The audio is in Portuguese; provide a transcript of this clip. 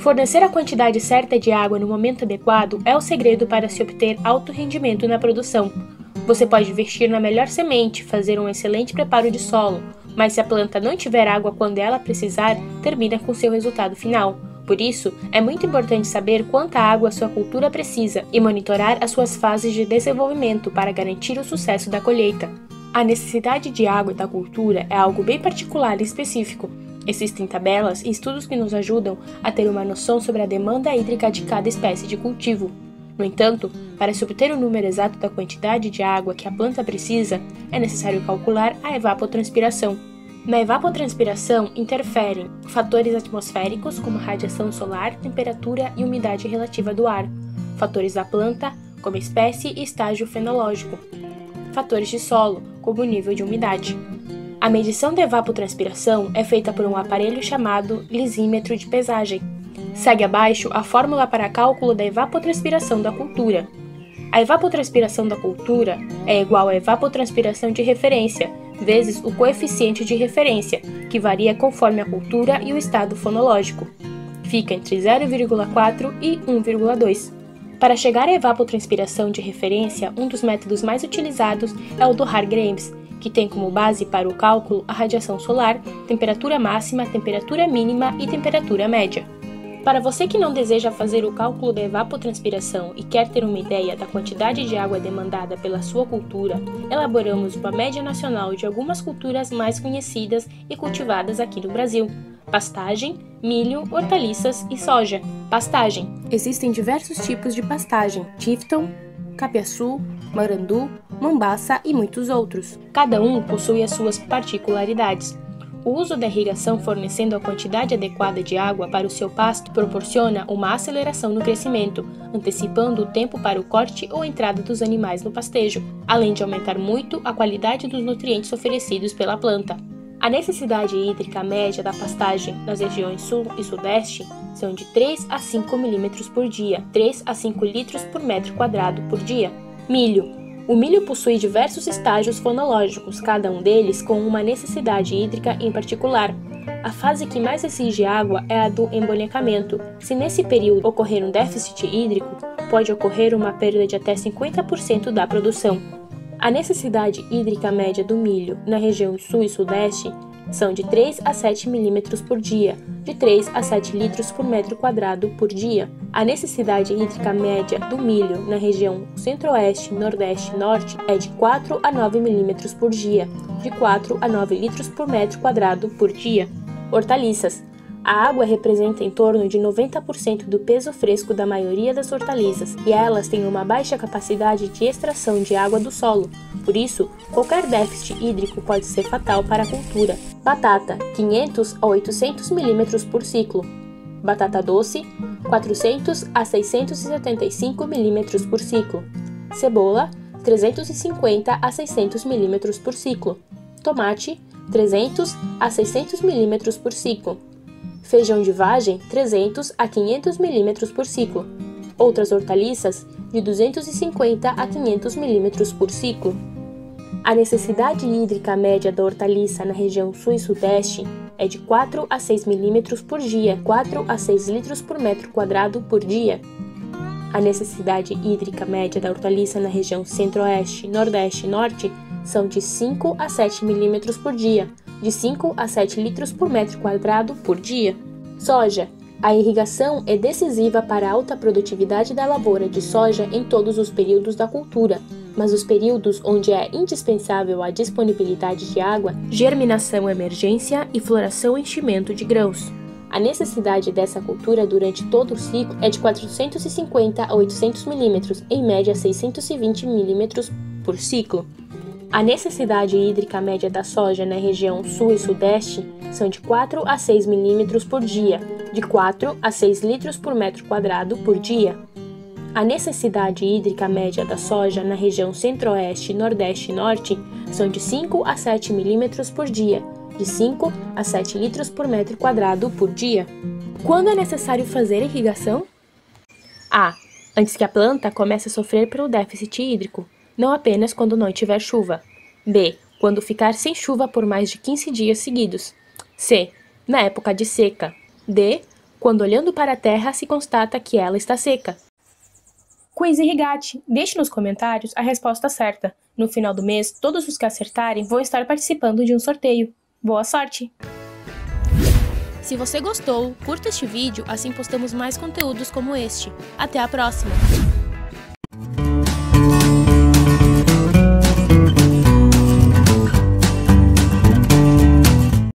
Fornecer a quantidade certa de água no momento adequado é o segredo para se obter alto rendimento na produção. Você pode investir na melhor semente, fazer um excelente preparo de solo, mas se a planta não tiver água quando ela precisar, termina com seu resultado final. Por isso, é muito importante saber quanta água a sua cultura precisa e monitorar as suas fases de desenvolvimento para garantir o sucesso da colheita. A necessidade de água da cultura é algo bem particular e específico. Existem tabelas e estudos que nos ajudam a ter uma noção sobre a demanda hídrica de cada espécie de cultivo. No entanto, para se obter o número exato da quantidade de água que a planta precisa, é necessário calcular a evapotranspiração. Na evapotranspiração interferem fatores atmosféricos como radiação solar, temperatura e umidade relativa do ar, fatores da planta, como espécie e estágio fenológico, fatores de solo, como o nível de umidade. A medição da evapotranspiração é feita por um aparelho chamado lisímetro de pesagem. Segue abaixo a fórmula para cálculo da evapotranspiração da cultura. A evapotranspiração da cultura é igual à evapotranspiração de referência, vezes o coeficiente de referência, que varia conforme a cultura e o estado fonológico. Fica entre 0,4 e 1,2. Para chegar à evapotranspiração de referência, um dos métodos mais utilizados é o do Hargreaves, que tem como base para o cálculo a radiação solar, temperatura máxima, temperatura mínima e temperatura média. Para você que não deseja fazer o cálculo da evapotranspiração e quer ter uma ideia da quantidade de água demandada pela sua cultura, elaboramos uma média nacional de algumas culturas mais conhecidas e cultivadas aqui no Brasil: pastagem, milho, hortaliças e soja. Pastagem. Existem diversos tipos de pastagem: Tifton, Capiaçu, Marandu, Mombaça e muitos outros. Cada um possui as suas particularidades. O uso da irrigação fornecendo a quantidade adequada de água para o seu pasto proporciona uma aceleração no crescimento, antecipando o tempo para o corte ou entrada dos animais no pastejo, além de aumentar muito a qualidade dos nutrientes oferecidos pela planta. A necessidade hídrica média da pastagem nas regiões sul e sudeste são de 3 a 5 milímetros por dia, 3 a 5 litros por metro quadrado por dia. Milho. O milho possui diversos estágios fonológicos, cada um deles com uma necessidade hídrica em particular. A fase que mais exige água é a do embonecamento. Se nesse período ocorrer um déficit hídrico, pode ocorrer uma perda de até 50% da produção. A necessidade hídrica média do milho na região sul e sudeste são de 3 a 7 milímetros por dia, de 3 a 7 litros por metro quadrado por dia. A necessidade hídrica média do milho na região centro-oeste, nordeste e norte é de 4 a 9 milímetros por dia, de 4 a 9 litros por metro quadrado por dia. Hortaliças. A água representa em torno de 90% do peso fresco da maioria das hortaliças, e elas têm uma baixa capacidade de extração de água do solo. Por isso, qualquer déficit hídrico pode ser fatal para a cultura. Batata, 500 a 800 milímetros por ciclo. Batata doce, 400 a 675 milímetros por ciclo. Cebola, 350 a 600 milímetros por ciclo. Tomate, 300 a 600 milímetros por ciclo. Feijão de vagem, 300 a 500 milímetros por ciclo. Outras hortaliças, de 250 a 500 milímetros por ciclo. A necessidade hídrica média da hortaliça na região sul e sudeste é de 4 a 6 milímetros por dia, 4 a 6 litros por metro quadrado por dia. A necessidade hídrica média da hortaliça na região centro-oeste, nordeste e norte são de 5 a 7 milímetros por dia, de 5 a 7 litros por metro quadrado por dia. Soja. A irrigação é decisiva para a alta produtividade da lavoura de soja em todos os períodos da cultura, mas os períodos onde é indispensável a disponibilidade de água, germinação, emergência e floração e enchimento de grãos. A necessidade dessa cultura durante todo o ciclo é de 450 a 800 milímetros, em média 620 milímetros por ciclo. A necessidade hídrica média da soja na região sul e sudeste são de 4 a 6 milímetros por dia, de 4 a 6 litros por metro quadrado por dia. A necessidade hídrica média da soja na região centro-oeste, nordeste e norte são de 5 a 7 milímetros por dia, de 5 a 7 litros por metro quadrado por dia. Quando é necessário fazer irrigação? A. Antes que a planta comece a sofrer pelo déficit hídrico, não apenas quando não tiver chuva. B. Quando ficar sem chuva por mais de 15 dias seguidos. C. Na época de seca. D. quando olhando para a terra se constata que ela está seca. Quiz Irrigate. Deixe nos comentários a resposta certa. No final do mês, todos os que acertarem vão estar participando de um sorteio. Boa sorte! Se você gostou, curta este vídeo, assim postamos mais conteúdos como este. Até a próxima!